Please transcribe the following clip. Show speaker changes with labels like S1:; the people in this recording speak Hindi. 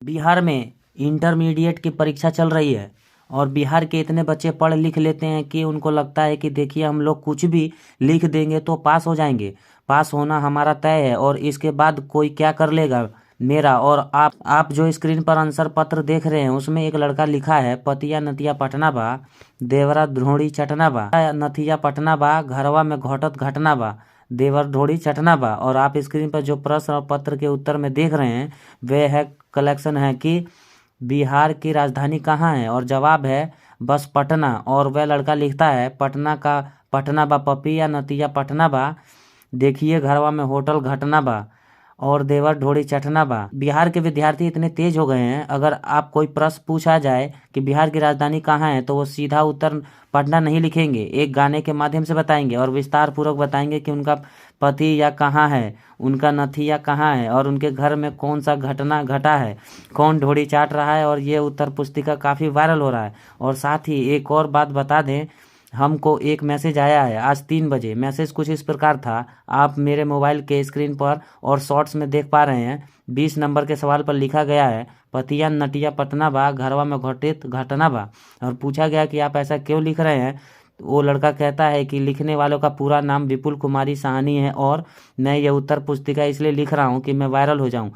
S1: बिहार में इंटरमीडिएट की परीक्षा चल रही है और बिहार के इतने बच्चे पढ़ लिख लेते हैं कि उनको लगता है कि देखिए हम लोग कुछ भी लिख देंगे तो पास हो जाएंगे। पास होना हमारा तय है और इसके बाद कोई क्या कर लेगा मेरा। और आप जो स्क्रीन पर आंसर पत्र देख रहे हैं उसमें एक लड़का लिखा है, पतिया नतिया पटना बा, देवरा ढोड़ी चटना बा, नथिया पटना बा, घरवा में घटत घटना बा, देवर ढोड़ी चटना बा। और आप स्क्रीन पर जो प्रश्न और पत्र के उत्तर में देख रहे हैं वे है कलेक्शन है कि बिहार की राजधानी कहाँ है, और जवाब है बस पटना। और वह लड़का लिखता है पटना का पटना बा पपिया नतिया पटना बा, देखिए घरवा में होटल घटना बा, और देवर ढोड़ी चटना बा। बिहार के विद्यार्थी इतने तेज हो गए हैं, अगर आप कोई प्रश्न पूछा जाए कि बिहार की राजधानी कहाँ है तो वो सीधा उत्तर पटना नहीं लिखेंगे, एक गाने के माध्यम से बताएंगे और विस्तार पूर्वक बताएंगे कि उनका पति या कहाँ है, उनका नथिया कहाँ है, और उनके घर में कौन सा घटना घटा है, कौन ढोड़ी चाट रहा है। और ये उत्तर पुस्तिका काफ़ी वायरल हो रहा है। और साथ ही एक और बात बता दें, हमको एक मैसेज आया है आज 3 बजे। मैसेज कुछ इस प्रकार था, आप मेरे मोबाइल के स्क्रीन पर और शॉर्ट्स में देख पा रहे हैं। 20 नंबर के सवाल पर लिखा गया है पतिया नटिया पटना बा, घरवा में घटित घटना बा। और पूछा गया कि आप ऐसा क्यों लिख रहे हैं। वो लड़का कहता है कि लिखने वालों का पूरा नाम विपुल कुमारी साहनी है और मैं ये उत्तर पुस्तिका इसलिए लिख रहा हूँ कि मैं वायरल हो जाऊँ।